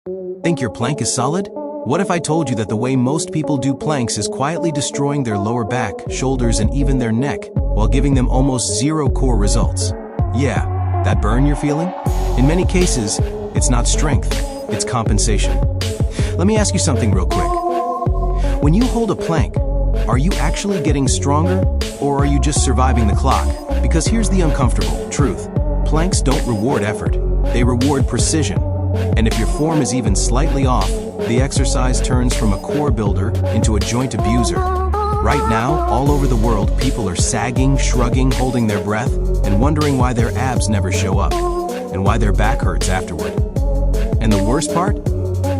Think your plank is solid? What if I told you that the way most people do planks is quietly destroying their lower back, shoulders, and even their neck, while giving them almost zero core results? Yeah, that burn you're feeling? In many cases, it's not strength, it's compensation. Let me ask you something real quick. When you hold a plank, are you actually getting stronger, or are you just surviving the clock? Because here's the uncomfortable truth. Planks don't reward effort, they reward precision. And if your form is even slightly off, the exercise turns from a core builder into a joint abuser. Right now, all over the world, people are sagging, shrugging, holding their breath, and wondering why their abs never show up, and why their back hurts afterward. And the worst part?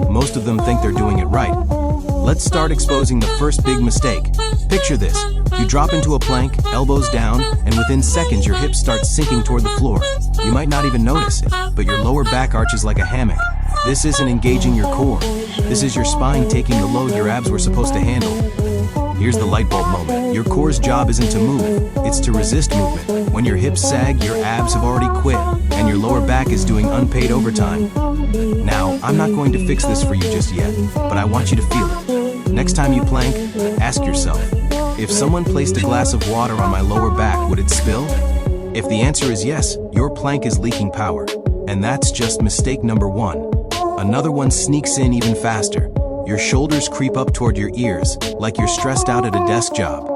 Most of them think they're doing it right. Let's start exposing the first big mistake. Picture this. You drop into a plank, elbows down, and within seconds your hips start sinking toward the floor. You might not even notice it, but your lower back arches like a hammock. This isn't engaging your core. This is your spine taking the load your abs were supposed to handle. Here's the light bulb moment. Your core's job isn't to move, it's to resist movement. When your hips sag, your abs have already quit, and your lower back is doing unpaid overtime. Now, I'm not going to fix this for you just yet, but I want you to feel it. Next time you plank, ask yourself, if someone placed a glass of water on my lower back, would it spill? If the answer is yes, your plank is leaking power. And that's just mistake number one. Another one sneaks in even faster. Your shoulders creep up toward your ears, like you're stressed out at a desk job.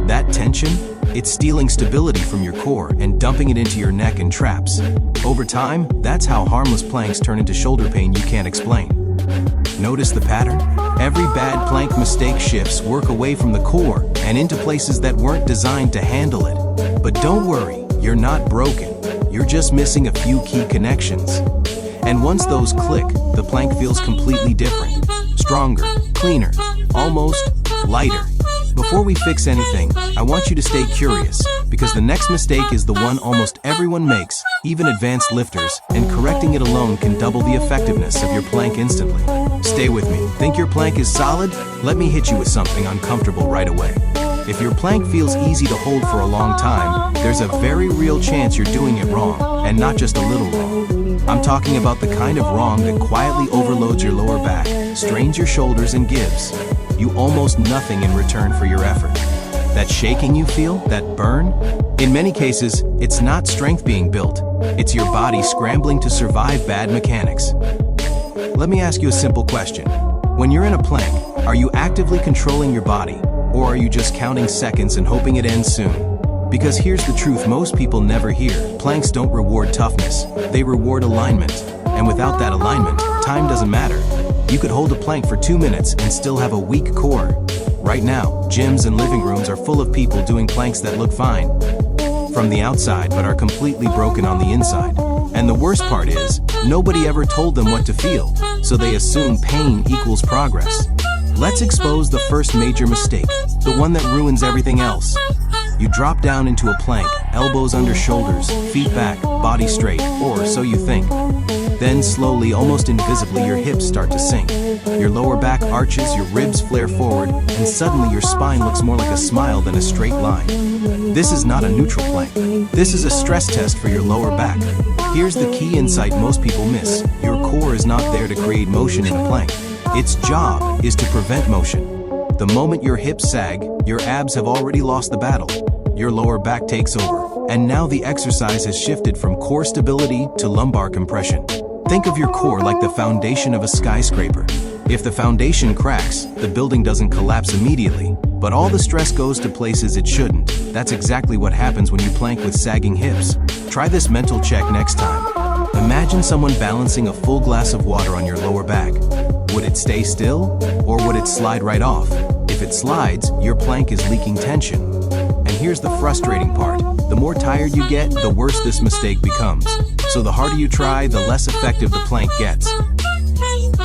That tension? It's stealing stability from your core and dumping it into your neck and traps. Over time, that's how harmless planks turn into shoulder pain you can't explain. Notice the pattern? Every bad plank mistake shifts work away from the core and into places that weren't designed to handle it. But don't worry, you're not broken. You're just missing a few key connections. And once those click, the plank feels completely different. Stronger, cleaner, almost lighter. Before we fix anything, I want you to stay curious, because the next mistake is the one almost everyone makes, even advanced lifters, and correcting it alone can double the effectiveness of your plank instantly. Stay with me. Think your plank is solid? Let me hit you with something uncomfortable right away. If your plank feels easy to hold for a long time, there's a very real chance you're doing it wrong, and not just a little wrong. I'm talking about the kind of wrong that quietly overloads your lower back, strains your shoulders, and gives you almost nothing in return for your effort. That shaking you feel, that burn? In many cases, it's not strength being built. It's your body scrambling to survive bad mechanics. Let me ask you a simple question. When you're in a plank, are you actively controlling your body, or are you just counting seconds and hoping it ends soon? Because here's the truth most people never hear. Planks don't reward toughness, they reward alignment. And without that alignment, time doesn't matter. You could hold a plank for 2 minutes and still have a weak core. Right now, gyms and living rooms are full of people doing planks that look fine from the outside but are completely broken on the inside. And the worst part is, nobody ever told them what to feel, so they assume pain equals progress. Let's expose the first major mistake, the one that ruins everything else. You drop down into a plank, elbows under shoulders, feet back, body straight, or so you think. Then slowly, almost invisibly, your hips start to sink. Your lower back arches, your ribs flare forward, and suddenly your spine looks more like a smile than a straight line. This is not a neutral plank. This is a stress test for your lower back. Here's the key insight most people miss. Your core is not there to create motion in a plank. Its job is to prevent motion. The moment your hips sag, your abs have already lost the battle. Your lower back takes over, and now the exercise has shifted from core stability to lumbar compression. Think of your core like the foundation of a skyscraper. If the foundation cracks, the building doesn't collapse immediately, but all the stress goes to places it shouldn't. That's exactly what happens when you plank with sagging hips. Try this mental check next time. Imagine someone balancing a full glass of water on your lower back. Would it stay still, or would it slide right off? If it slides, your plank is leaking tension. And here's the frustrating part. The more tired you get, the worse this mistake becomes. So the harder you try, the less effective the plank gets.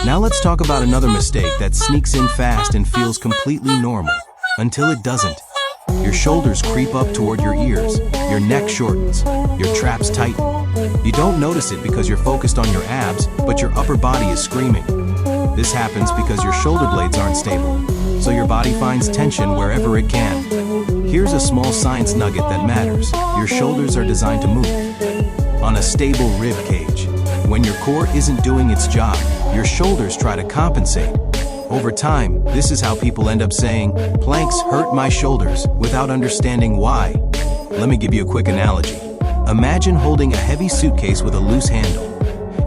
Now let's talk about another mistake that sneaks in fast and feels completely normal, until it doesn't. Your shoulders creep up toward your ears, your neck shortens, your traps tighten. You don't notice it because you're focused on your abs, but your upper body is screaming. This happens because your shoulder blades aren't stable, so your body finds tension wherever it can. Here's a small science nugget that matters. Your shoulders are designed to move on a stable rib cage. When your core isn't doing its job, your shoulders try to compensate. Over time, this is how people end up saying, "Planks hurt my shoulders," without understanding why. Let me give you a quick analogy. Imagine holding a heavy suitcase with a loose handle.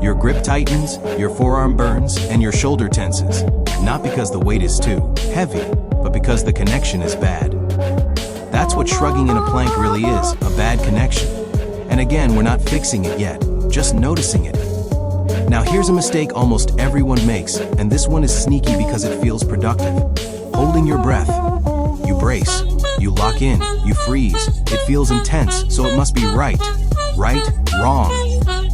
Your grip tightens, your forearm burns, and your shoulder tenses. Not because the weight is too heavy, but because the connection is bad. That's what shrugging in a plank really is, a bad connection. And again, we're not fixing it yet, just noticing it. Now here's a mistake almost everyone makes, and this one is sneaky because it feels productive. Holding your breath. You brace, you lock in, you freeze. It feels intense, so it must be right. Right, wrong.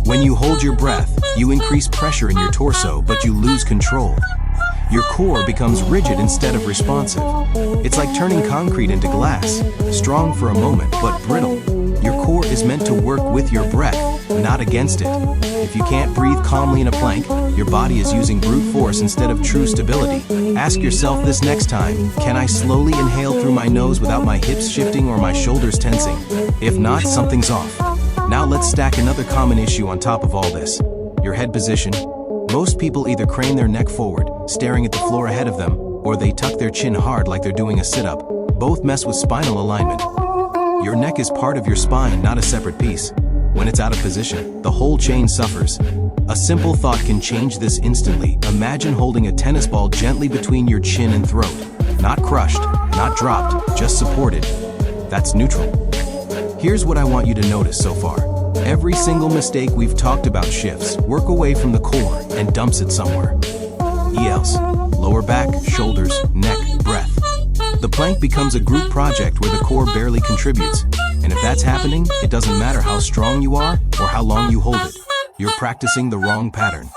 When you hold your breath, you increase pressure in your torso, but you lose control. Your core becomes rigid instead of responsive. It's like turning concrete into glass, strong for a moment, but brittle. Your core is meant to work with your breath, not against it. If you can't breathe calmly in a plank, your body is using brute force instead of true stability. Ask yourself this next time: can I slowly inhale through my nose without my hips shifting or my shoulders tensing? If not, something's off. Now let's stack another common issue on top of all this: your head position. Most people either crane their neck forward, staring at the floor ahead of them, or they tuck their chin hard like they're doing a sit-up. Both mess with spinal alignment. Your neck is part of your spine, not a separate piece. When it's out of position, the whole chain suffers. A simple thought can change this instantly. Imagine holding a tennis ball gently between your chin and throat. Not crushed, not dropped, just supported. That's neutral. Here's what I want you to notice so far. Every single mistake we've talked about shifts work away from the core and dumps it somewhere. ELs, lower back, shoulders, neck, breath. The plank becomes a group project where the core barely contributes. And if that's happening, it doesn't matter how strong you are or how long you hold it. You're practicing the wrong pattern.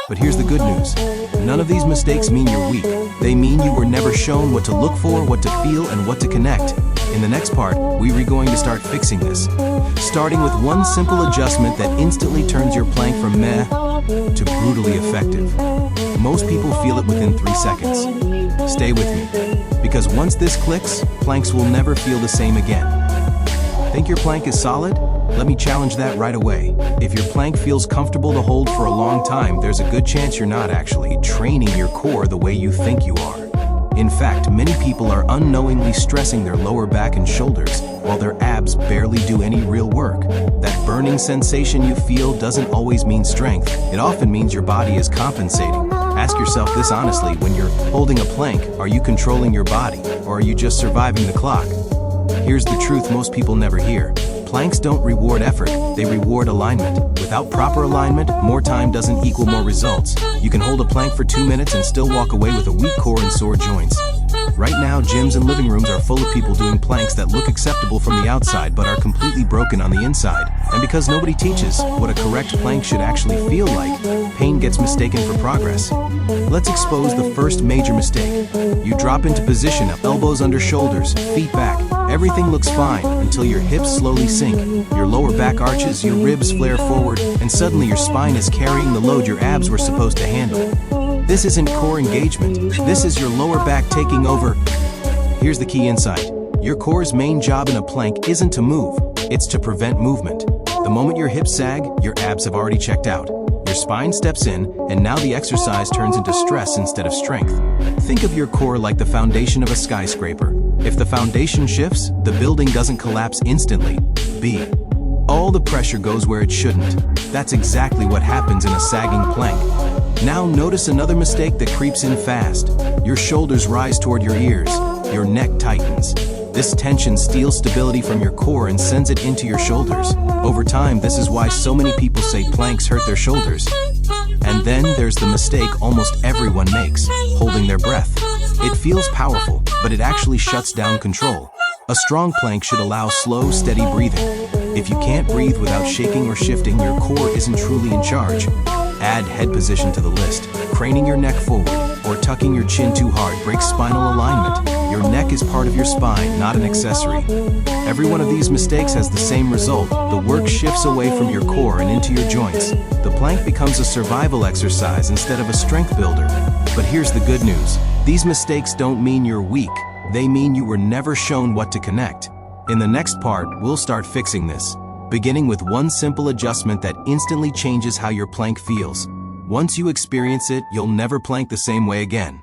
But here's the good news. None of these mistakes mean you're weak. They mean you were never shown what to look for, what to feel, and what to connect. In the next part, we're going to start fixing this. Starting with one simple adjustment that instantly turns your plank from meh to brutally effective. Most people feel it within 3 seconds. Stay with me, because once this clicks, planks will never feel the same again. Think your plank is solid? Let me challenge that right away. If your plank feels comfortable to hold for a long time, there's a good chance you're not actually training your core the way you think you are. In fact, many people are unknowingly stressing their lower back and shoulders, while their abs barely do any real work. That burning sensation you feel doesn't always mean strength. It often means your body is compensating. Ask yourself this honestly: when you're holding a plank, are you controlling your body, or are you just surviving the clock? Here's the truth most people never hear. Planks don't reward effort, they reward alignment. Without proper alignment, more time doesn't equal more results. You can hold a plank for 2 minutes and still walk away with a weak core and sore joints. Right now, gyms and living rooms are full of people doing planks that look acceptable from the outside but are completely broken on the inside. And because nobody teaches what a correct plank should actually feel like, pain gets mistaken for progress. Let's expose the first major mistake. You drop into position, elbows under shoulders, feet back. Everything looks fine until your hips slowly sink. Your lower back arches, your ribs flare forward, and suddenly your spine is carrying the load your abs were supposed to handle. This isn't core engagement. This is your lower back taking over. Here's the key insight. Your core's main job in a plank isn't to move, it's to prevent movement. The moment your hips sag, your abs have already checked out. Your spine steps in, and now the exercise turns into stress instead of strength. Think of your core like the foundation of a skyscraper. If the foundation shifts, the building doesn't collapse instantly. All the pressure goes where it shouldn't. That's exactly what happens in a sagging plank. Now notice another mistake that creeps in fast. Your shoulders rise toward your ears. Your neck tightens. This tension steals stability from your core and sends it into your shoulders. Over time, this is why so many people say planks hurt their shoulders. And then there's the mistake almost everyone makes: holding their breath. It feels powerful, but it actually shuts down control. A strong plank should allow slow, steady breathing. If you can't breathe without shaking or shifting, your core isn't truly in charge. Add head position to the list. Craning your neck forward or tucking your chin too hard breaks spinal alignment. Your neck is part of your spine, not an accessory. Every one of these mistakes has the same result. The work shifts away from your core and into your joints. The plank becomes a survival exercise instead of a strength builder. But here's the good news. These mistakes don't mean you're weak. They mean you were never shown what to connect. In the next part, we'll start fixing this, beginning with one simple adjustment that instantly changes how your plank feels. Once you experience it, you'll never plank the same way again.